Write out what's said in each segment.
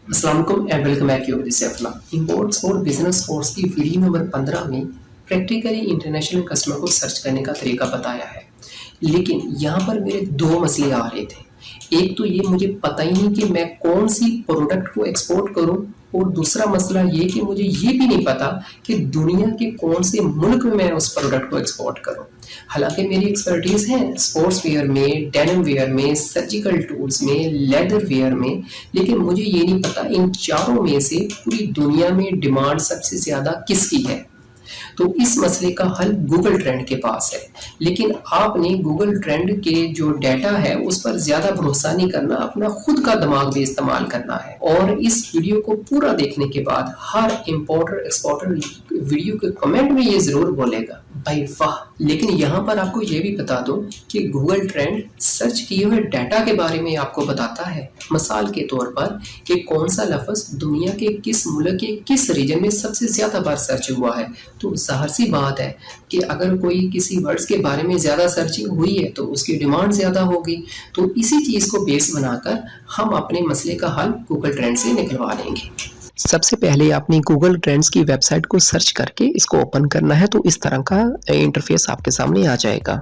अस्सलाम वालेकुम and welcome back to this सैफला। इंपोर्ट्स और बिजनेस कोर्स की वीडियो नंबर 15 में प्रैक्टिकली इंटरनेशनल कस्टमर को सर्च करने का तरीका बताया है, लेकिन यहाँ पर मेरे दो मसले आ रहे थे। एक तो ये मुझे पता ही नहीं कि मैं कौन सी प्रोडक्ट को एक्सपोर्ट करूं, और दूसरा मसला ये कि मुझे ये भी नहीं पता कि दुनिया के कौन से मुल्क में मैं उस प्रोडक्ट को एक्सपोर्ट करूं। हालांकि मेरी एक्सपर्टीज़ है स्पोर्ट्स वेयर में, डेनिम वेयर में, सर्जिकल टूल्स में, लेदर वेयर में, लेकिन मुझे ये नहीं पता इन चारों में से पूरी दुनिया में डिमांड सबसे ज़्यादा किसकी है। तो इस मसले का हल गूगल ट्रेंड के पास है, लेकिन आपने गूगल ट्रेंड के जो डाटा है उस पर ज़्यादा भरोसा नहीं करना, अपना खुद का दिमाग भी इस्तेमाल करना है। और इस वीडियो को पूरा देखने के बाद हर इंपोर्टर एक्सपोर्टर वीडियो के कमेंट में ये ज़रूर बोलेगा भाई वाह। लेकिन यहाँ पर आपको ये भी बता दूं कि गूगल ट्रेंड सर्च किए हुए डाटा के बारे में आपको बताता है, मिसाल के तौर पर कि कौन सा लफ्ज़ दुनिया के किस मुल्क के किस रीजन में सबसे ज़्यादा बार सर्च हुआ है। तो ज़ाहिर सी बात है कि अगर कोई किसी वर्ड्स के बारे में ज़्यादा सर्चिंग हुई है तो उसकी डिमांड ज़्यादा होगी। तो इसी चीज़ को बेस बनाकर हम अपने मसले का हल गूगल ट्रेंड से निकलवा लेंगे। सबसे पहले आपने गूगल ट्रेंड्स की वेबसाइट को सर्च करके इसको ओपन करना है, तो इस तरह का इंटरफेस आपके सामने आ जाएगा।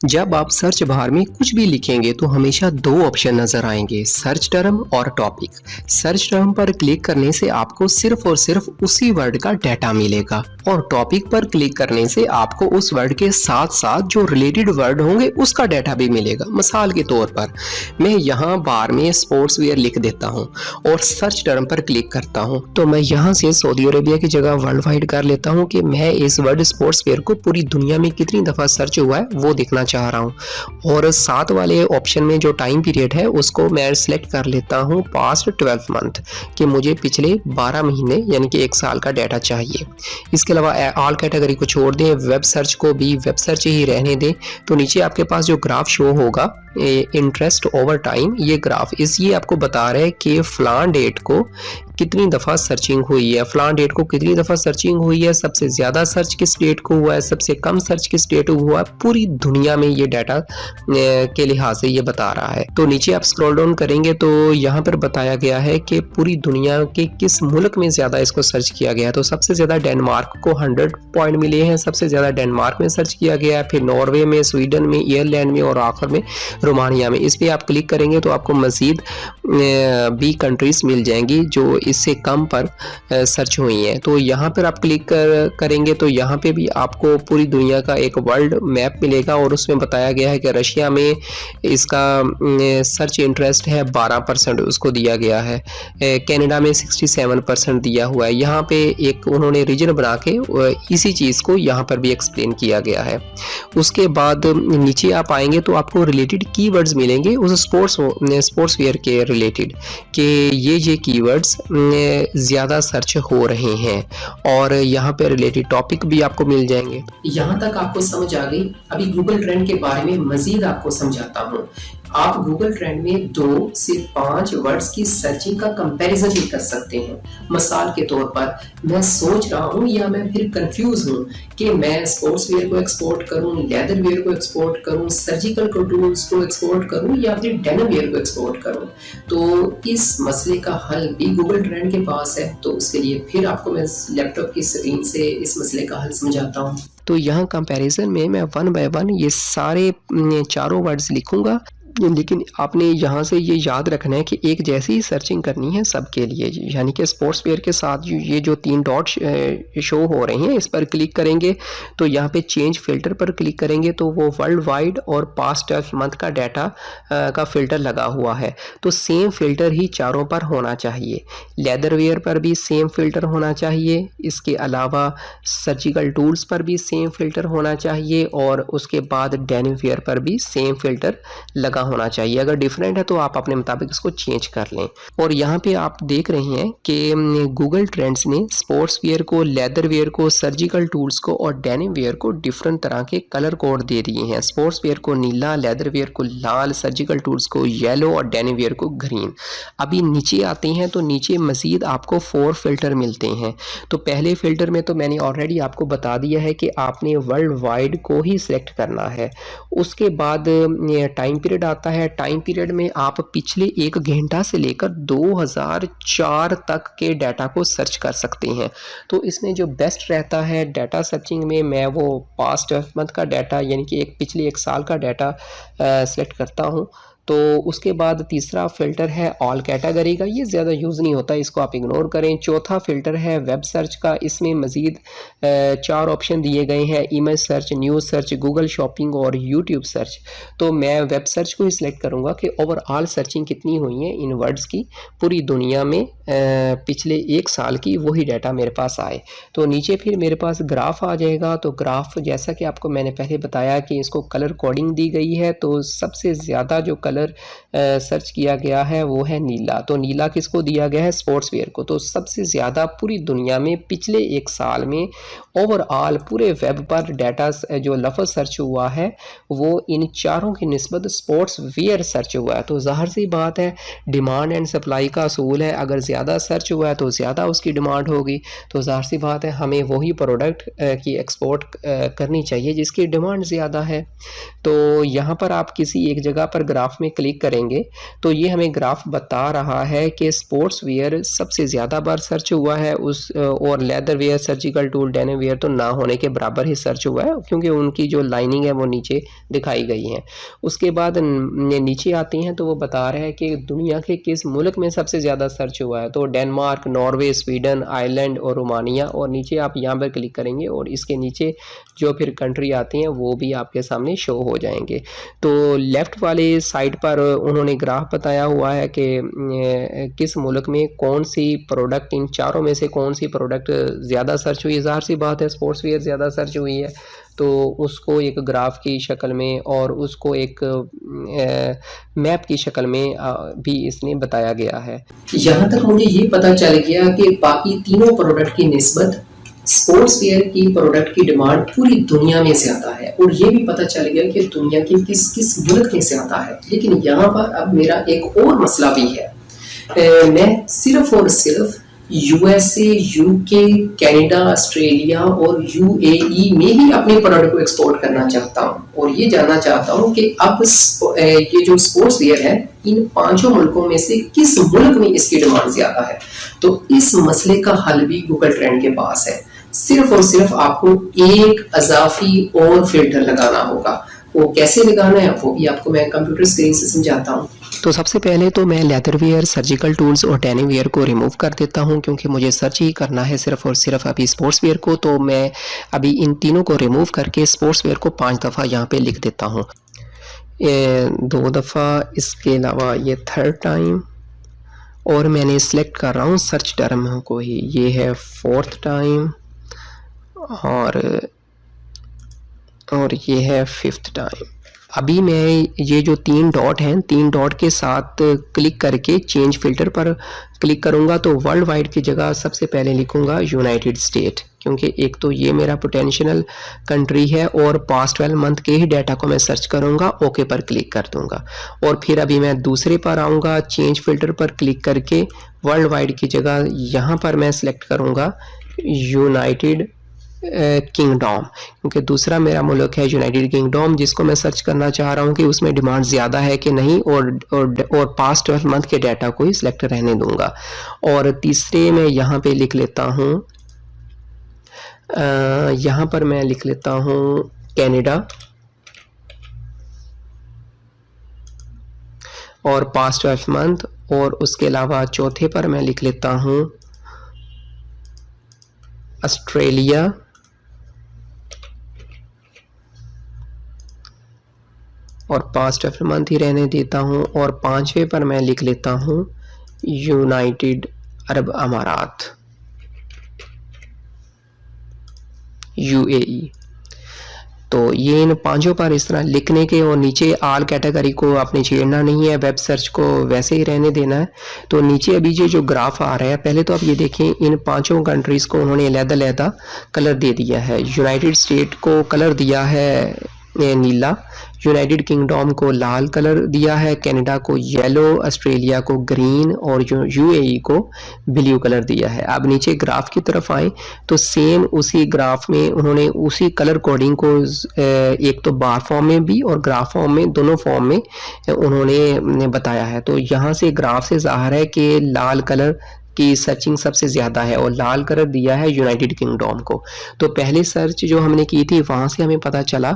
जब आप सर्च बार में कुछ भी लिखेंगे तो हमेशा दो ऑप्शन नजर आएंगे, सर्च टर्म और टॉपिक। सर्च टर्म पर क्लिक करने से आपको सिर्फ और सिर्फ उसी वर्ड का डाटा मिलेगा, और टॉपिक पर क्लिक करने से आपको उस वर्ड के साथ साथ जो रिलेटेड वर्ड होंगे उसका डाटा भी मिलेगा। मिसाल के तौर पर मैं यहाँ बार में स्पोर्ट्स वेयर लिख देता हूँ और सर्च टर्म पर क्लिक करता हूँ, तो मैं यहाँ से सऊदी अरेबिया की जगह वर्ल्ड वाइड कर लेता हूँ कि मैं इस वर्ड स्पोर्ट्स वेयर को पूरी दुनिया में कितनी दफ़ा सर्च हुआ है वो देखना चाह रहा हूं। और साथ वाले ऑप्शन में जो टाइम पीरियड है उसको मैं सिलेक्ट कर लेता हूं पास्ट 12 मंथ, कि मुझे पिछले 12 महीने यानी कि 1 साल का डाटा चाहिए। इसके अलावा ऑल कैटेगरी को छोड़ दें, वेब सर्च को भी वेब सर्च ही रहने दें। तो नीचे आपके पास जो ग्राफ शो होगा इंटरेस्ट ओवर टाइम, ये ग्राफ ये आपको बता रहा है कि फलां डेट को कितनी दफ़ा सर्चिंग हुई है, फलां डेट को कितनी दफ़ा सर्चिंग हुई है, सबसे ज़्यादा सर्च किस डेट को हुआ है, सबसे कम सर्च किस डेट को हुआ है। पूरी दुनिया में ये डाटा के लिहाज से ये बता रहा है। तो नीचे आप स्क्रॉल डाउन करेंगे तो यहाँ पर बताया गया है कि पूरी दुनिया के किस मुल्क में ज़्यादा इसको सर्च किया गया है। तो सबसे ज़्यादा डेनमार्क को 100 पॉइंट मिले हैं, सबसे ज़्यादा डेनमार्क में सर्च किया गया है, फिर नॉर्वे में, स्वीडन में, आयरलैंड में और आखिर में रोमानिया में। इस पर आप क्लिक करेंगे तो आपको मज़ीद भी कंट्रीज़ मिल जाएंगी जो इससे कम पर सर्च हुई हैं। तो यहाँ पर आप क्लिक करेंगे तो यहाँ पे भी आपको पूरी दुनिया का एक वर्ल्ड मैप मिलेगा, और उसमें बताया गया है कि रशिया में इसका सर्च इंटरेस्ट है 12% उसको दिया गया है, कनाडा में 67% दिया हुआ है। यहाँ पे एक उन्होंने रीजन बना के इसी चीज़ को यहाँ पर भी एक्सप्लेन किया गया है। उसके बाद नीचे आप आएंगे तो आपको रिलेटेड कीवर्ड्स मिलेंगे उस स्पोर्ट्स वेयर के रिलेटेड, कि ये कीवर्ड्स ज़्यादा सर्च हो रहे हैं, और यहाँ पे रिलेटेड टॉपिक भी आपको मिल जाएंगे। यहाँ तक आपको समझ आ गई। अभी गूगल ट्रेंड के बारे में मजीद आपको समझाता हूँ। आप गूगल ट्रेंड में 2 से 5 वर्ड्स की सर्चिंग का कंपैरिजन भी कर सकते हैं। मिसाल के तौर पर मैं सोच रहा हूँ या मैं फिर कंफ्यूज हूँ कि मैं स्पोर्ट्स वेयर को एक्सपोर्ट करूँ, लेदर वेयर को एक्सपोर्ट करूँ, सर्जिकल टूल्स को एक्सपोर्ट करूँ या फिर डेनिम वेयर को एक्सपोर्ट करूँ। तो इस मसले का हल भी गूगल ट्रेंड के पास है। तो उसके लिए फिर आपको मैं लैपटॉप की स्क्रीन से इस मसले का हल समझाता हूँ। तो यहाँ कंपैरिजन में मैं 1 बाय 1 ये सारे चारों वर्ड्स लिखूंगा, लेकिन आपने यहाँ से ये याद रखना है कि एक जैसी ही सर्चिंग करनी है सबके लिए। यानी कि स्पोर्ट्स वेयर के साथ ये जो 3 डॉट शो हो रहे हैं इस पर क्लिक करेंगे तो यहाँ पे चेंज फिल्टर पर क्लिक करेंगे तो वो वर्ल्ड वाइड और पास्ट 12 मंथ का डाटा का फिल्टर लगा हुआ है। तो सेम फिल्टर ही चारों पर होना चाहिए। लेदर वेयर पर भी सेम फिल्टर होना चाहिए, इसके अलावा सर्जिकल टूल्स पर भी सेम फिल्टर होना चाहिए, और उसके बाद डेनिम वेयर पर भी सेम फिल्टर लगा होना चाहिए। अगर डिफरेंट है तो आप अपने मुताबिक इसको चेंज कर लें। और यहाँ पे आप देख रहे हैं कि गूगल ट्रेंड्स ने स्पोर्ट्स वेयर को, लेदर वेयर को, सर्जिकल टूल्स को और डेनिम वेयर को डिफरेंट तरह के कलर कोड दे दिए हैं। स्पोर्ट्स वेयर को नीला, लेदर वेयर को लाल, सर्जिकल टूल्स को येलो और डेनिम वेयर को ग्रीन। अभी नीचे आते हैं तो नीचे मजीद आपको 4 फिल्टर मिलते हैं। तो पहले फिल्टर में तो मैंने ऑलरेडी आपको बता दिया है कि आपने वर्ल्ड वाइड को ही सिलेक्ट करना है। उसके बाद टाइम पीरियड आता है टाइम पीरियड में आप पिछले 1 घंटा से लेकर 2004 तक के डाटा को सर्च कर सकते हैं। तो इसमें जो बेस्ट रहता है डाटा सर्चिंग में, मैं वो पास्ट मंथ का डाटा यानी कि पिछले 1 साल का डाटा सेलेक्ट करता हूँ। तो उसके बाद तीसरा फ़िल्टर है ऑल कैटेगरी का, ये ज़्यादा यूज़ नहीं होता, इसको आप इग्नोर करें। चौथा फ़िल्टर है वेब सर्च का, इसमें मज़ीद 4 ऑप्शन दिए गए हैं, image search, news search, Google shopping और यूट्यूब सर्च। तो मैं वेब सर्च को ही सिलेक्ट करूँगा कि ओवरऑल सर्चिंग कितनी हुई है इन वर्ड्स की पूरी दुनिया में पिछले 1 साल की, वही डाटा मेरे पास आए। तो नीचे फिर मेरे पास ग्राफ आ जाएगा। तो ग्राफ जैसा कि आपको मैंने पहले बताया कि इसको कलर कोडिंग दी गई है, तो सबसे ज़्यादा जो कलर सर्च किया गया है वो है नीला। तो नीला किसको दिया गया है? स्पोर्ट्स वेयर को। तो सबसे ज़्यादा पूरी दुनिया में पिछले 1 साल में ओवरऑल पूरे वेब पर डाटा जो लफ्ज़ सर्च हुआ है वो इन चारों की निस्बत स्पोर्ट्स वेयर सर्च हुआ है। तो ज़ाहिर सी बात है, डिमांड एंड सप्लाई का असूल है, अगर ज़्यादा सर्च हुआ है तो ज़्यादा उसकी डिमांड होगी। तो ज़ाहिर सी बात है हमें वही प्रोडक्ट की एक्सपोर्ट करनी चाहिए जिसकी डिमांड ज़्यादा है। तो यहाँ पर आप किसी एक जगह पर ग्राफ में क्लिक करेंगे तो ये हमें ग्राफ बता रहा है कि स्पोर्ट्स वेयर सबसे ज़्यादा बार सर्च हुआ है और leather wear, surgical tool, denim wear तो ना होने के बराबर ही सर्च हुआ है क्योंकि उनकी जो लाइनिंग है वो नीचे दिखाई गई है। उसके बाद नीचे आते हैं तो वो बता रहे हैं कि दुनिया के किस मुल्क में सबसे ज़्यादा सर्च हुआ है। तो डेनमार्क, नॉर्वे, स्वीडन, आयरलैंड और रोमानिया, और नीचे आप यहाँ पर क्लिक करेंगे और इसके नीचे जो फिर कंट्री आती हैं वो भी आपके सामने शो हो जाएंगे। तो लेफ़्ट वाले साइड पर उन्होंने ग्राफ बताया हुआ है कि किस मुल्क में कौन सी प्रोडक्ट, इन चारों में से कौन सी प्रोडक्ट ज़्यादा सर्च हुई है। ज़ाहिर सी बात है स्पोर्ट्स वेयर ज़्यादा सर्च हुई है, तो उसको एक ग्राफ की शक्ल में और उसको एक मैप की शक्ल में भी इसने बताया गया है। यहाँ तक मुझे ये पता चल गया कि बाकी तीनों प्रोडक्ट की निस्बत स्पोर्ट्स वेयर की प्रोडक्ट की डिमांड पूरी दुनिया में ज़्यादा है, और ये भी पता चल गया कि दुनिया के किस किस मुल्क में ज़्यादा है। लेकिन यहाँ पर अब मेरा एक और मसला भी है, मैं सिर्फ और सिर्फ यूएसए, यूके, कनाडा, ऑस्ट्रेलिया और यूएई में ही अपने प्रोडक्ट को एक्सपोर्ट करना चाहता हूँ, और ये जानना चाहता हूँ कि अब ये जो स्पोर्ट्स वेयर है इन 5 मुल्कों में से किस मुल्क में इसकी डिमांड ज़्यादा है। तो इस मसले का हल भी गूगल ट्रेंड के पास है। सिर्फ और सिर्फ आपको एक अजाफी और फिल्टर लगाना होगा। वो कैसे लगाना है वो भी आपको मैं कंप्यूटर स्क्रीन से समझाता हूँ। तो सबसे पहले तो मैं लेदर वेयर, सर्जिकल टूल्स और डेनिम वेयर को रिमूव कर देता हूँ क्योंकि मुझे सर्च ही करना है सिर्फ और सिर्फ अभी स्पोर्ट्स वेयर को। तो मैं अभी इन तीनों को रिमूव करके स्पोर्ट्स वेयर को 5 दफ़ा यहाँ पे लिख देता हूँ, 2 दफ़ा, इसके अलावा ये 3rd टाइम, और मैंने सेलेक्ट कर रहा हूँ सर्च टर्म को ही, ये है 4th टाइम और ये है 5th टाइम। अभी मैं ये जो 3 डॉट हैं, 3 डॉट के साथ क्लिक करके चेंज फिल्टर पर क्लिक करूँगा तो वर्ल्ड वाइड की जगह सबसे पहले लिखूँगा यूनाइटेड स्टेट, क्योंकि एक तो ये मेरा पोटेंशियल कंट्री है और पास्ट 12 मंथ के ही डाटा को मैं सर्च करूँगा। ओके पर क्लिक कर दूँगा और फिर अभी मैं दूसरे पर आऊँगा, चेंज फिल्टर पर क्लिक करके वर्ल्ड वाइड की जगह यहाँ पर मैं सिलेक्ट करूँगा यूनाइटेड किंगडम, क्योंकि दूसरा मेरा मुल्क है यूनाइटेड किंगडम जिसको मैं सर्च करना चाह रहा हूँ कि उसमें डिमांड ज़्यादा है कि नहीं, और पास्ट 12 मंथ के डाटा को ही सिलेक्ट रहने दूंगा। और तीसरे में यहाँ पे लिख लेता हूँ, यहाँ पर मैं लिख लेता हूँ कनाडा, और पास्ट 12 मंथ, और उसके अलावा चौथे पर मैं लिख लेता हूँ ऑस्ट्रेलिया, और पास्ट 12 मंथ ही रहने देता हूँ, और 5वें पर मैं लिख लेता हूँ यूनाइटेड अरब अमारात, यूएई। तो ये इन 5 पर इस तरह लिखने के, और नीचे आल कैटेगरी को आपने छेड़ना नहीं है, वेब सर्च को वैसे ही रहने देना है। तो नीचे अभी जो ग्राफ आ रहा है, पहले तो आप ये देखें इन 5 कंट्रीज़ को उन्होंने अलग-अलग कलर दे दिया है। यूनाइटेड स्टेट को कलर दिया है नीला, यूनाइटेड किंगडम को लाल कलर दिया है, कनाडा को येलो, ऑस्ट्रेलिया को ग्रीन और यूएई को ब्लू कलर दिया है। अब नीचे ग्राफ की तरफ आए तो सेम उसी ग्राफ में उन्होंने उसी कलर कोडिंग को एक तो बार फॉर्म में भी और ग्राफ फॉर्म में, दोनों फॉर्म में उन्होंने बताया है। तो यहाँ से ग्राफ से जाहिर है कि लाल कलर की सर्चिंग सबसे ज़्यादा है और लाल कलर दिया है यूनाइटेड किंगडम को। तो पहले सर्च जो हमने की थी वहाँ से हमें पता चला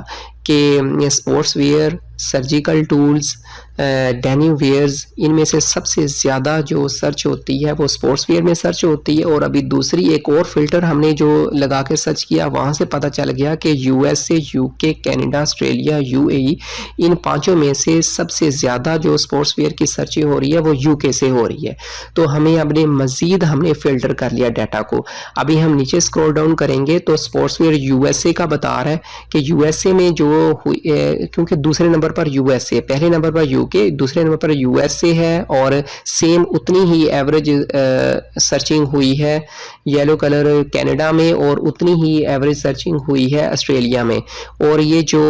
कि sports wear, surgical tools, denim wears, इनमें से सबसे ज़्यादा जो सर्च होती है वो स्पोर्ट्स वेयर में सर्च होती है। और अभी दूसरी एक और फिल्टर हमने जो लगा के सर्च किया वहाँ से पता चल गया कि USA, UK, Canada, Australia, UAE, इन पांचों में से सबसे ज़्यादा जो स्पोर्ट्स वेयर की सर्चिंग हो रही है वो यूके से हो रही है। तो हमें अपने मज़ीद हमने फ़िल्टर कर लिया डाटा को। अभी हम नीचे स्क्रॉल डाउन करेंगे तो स्पोर्ट्स वेयर यूएसए का बता रहा है कि यूएसए में जो क्योंकि दूसरे नंबर पर यूएसए, पहले नंबर पर यूके, दूसरे नंबर पर यूएसए है और सेम उतनी ही एवरेज सर्चिंग हुई है येलो कलर कनाडा में और उतनी ही एवरेज सर्चिंग हुई है ऑस्ट्रेलिया में। और ये जो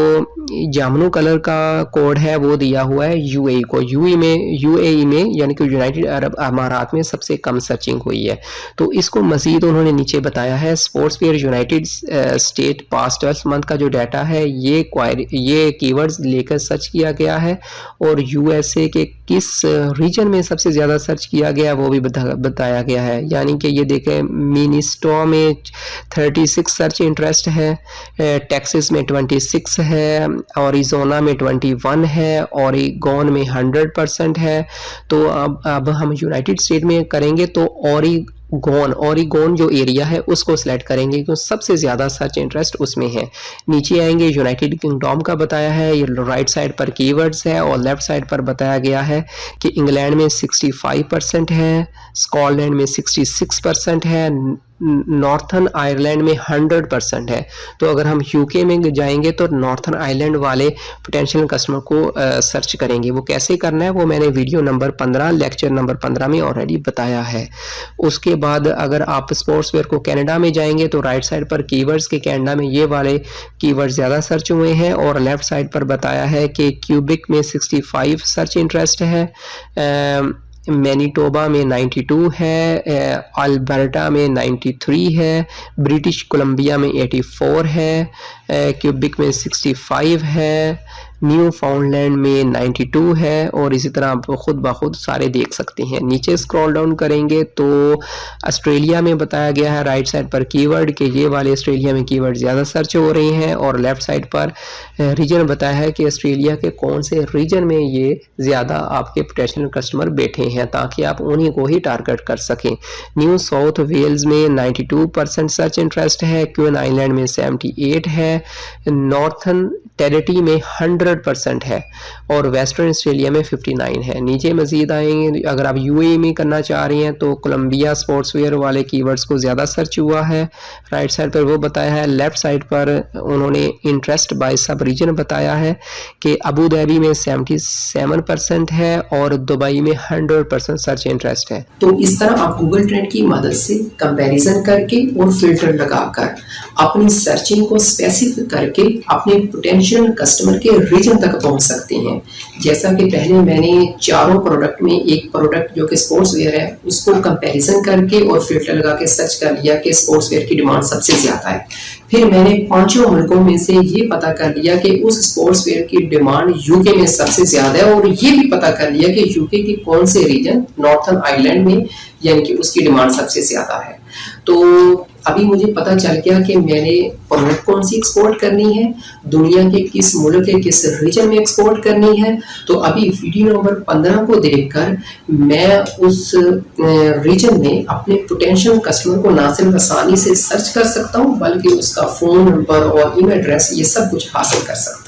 जामनू कलर का कोड है वो दिया हुआ है यूएई को, यूएई में यानी कि यूनाइटेड अरब अमारात में सबसे कम सर्चिंग हुई है। तो इसको मजीद उन्होंने नीचे बताया है sports wear United state past 12 month का जो डाटा है ये कीवर्ड्स लेकर सर्च किया गया है और यूएसए के किस रीजन में सबसे ज़्यादा सर्च किया गया वो भी बताया गया है। यानी कि ये देखें मिनिसोटा में 36 सर्च इंटरेस्ट है, टेक्सास में 26 है, ओरिज़ोना में 21 है, ओरेगोन में 100% है। तो अब हम यूनाइटेड स्टेट में करेंगे तो ओरेगोन जो एरिया है उसको सिलेक्ट करेंगे क्योंकि सबसे ज़्यादा सर्च इंटरेस्ट उसमें है। नीचे आएंगे यूनाइटेड किंगडम का बताया है, ये राइट साइड पर कीवर्ड्स है और लेफ्ट साइड पर बताया गया है कि इंग्लैंड में 65% है, स्कॉटलैंड में 66% है, नॉर्थन आयरलैंड में 100% है। तो अगर हम यूके में जाएंगे तो नॉर्थन आयरलैंड वाले पोटेंशियल कस्टमर को सर्च करेंगे। वो कैसे करना है वो मैंने वीडियो नंबर 15 लेक्चर नंबर 15 में ऑलरेडी बताया है। उसके बाद अगर आप स्पोर्ट्स वेयर को कनाडा में जाएंगे तो राइट साइड पर कीवर्ड्स के कनाडा में ये वाले कीवर्ड ज़्यादा सर्च हुए हैं और लेफ्ट साइड पर बताया है कि क्यूबिक में 65 सर्च इंटरेस्ट है, मैनीटोबा में 92 है, अल्बर्टा में 93 है, ब्रिटिश कोलंबिया में 84 है, क्यूबिक में 65 है, न्यू फाउंडलैंड में 92 है और इसी तरह आप खुद ब खुद सारे देख सकते हैं। नीचे स्क्रॉल डाउन करेंगे तो ऑस्ट्रेलिया में बताया गया है राइट साइड पर कीवर्ड कि ये वाले ऑस्ट्रेलिया में कीवर्ड ज़्यादा सर्च हो रहे हैं और लेफ्ट साइड पर रीजन बताया है कि ऑस्ट्रेलिया के कौन से रीजन में ये ज़्यादा आपके पोटेंशियल कस्टमर बैठे हैं ताकि आप उन्हीं को ही टारगेट कर सकें। न्यू साउथ वेल्स में 92% सर्च इंटरेस्ट है, क्वीन आइलैंड में 78 है, नॉर्थन टेरिटरी में 100% है और वेस्टर्न ऑस्ट्रेलिया में 59 है। नीचे मजीद आएंगे अगर आप यूएई में करना चाह रहे हैं तो कोलंबिया स्पोर्ट्स वेयर वाले कीवर्ड्स को ज़्यादा सर्च हुआ है, राइट साइड पर वो बताया है। लेफ्ट साइड पर उन्होंने इंटरेस्ट बाय सब रीजन बताया है कि अबू धाबी में 77% है और दुबई में 100% सर्च इंटरेस्ट है। तो इस तरह आप गूगल ट्रेंड की मदद से कंपैरिजन करके और फिल्टर लगाकर अपनी सर्चिंग को स्पेसिफिक करके अपने पोटेंशियल कस्टमर के रीजन तक पहुंच सकते हैं। जैसा कि पहले मैंने चारों प्रोडक्ट में एक प्रोडक्ट जो कि स्पोर्ट्स वेयर है उसको कंपैरिजन करके और फिल्टर लगा के सर्च कर लिया कि स्पोर्ट्स वेयर की डिमांड सबसे ज्यादा है। फिर मैंने पांचों मुल्कों में से ये पता कर लिया कि उस स्पोर्ट्स वेयर की डिमांड यूके में सबसे ज्यादा है और ये भी पता कर लिया कि यूके की कौन से रीजन नॉर्थन आयरलैंड में यानी कि उसकी डिमांड सबसे ज्यादा है। तो अभी मुझे पता चल गया कि मैंने प्रोडक्ट कौन सी एक्सपोर्ट करनी है, दुनिया के किस मुल्क के किस रीजन में एक्सपोर्ट करनी है। तो अभी वीडियो नंबर 15 को देखकर मैं उस रीजन में अपने पोटेंशियल कस्टमर को ना सिर्फ आसानी से सर्च कर सकता हूं बल्कि उसका फोन नंबर और ईमेल एड्रेस ये सब कुछ हासिल कर सकता हूं।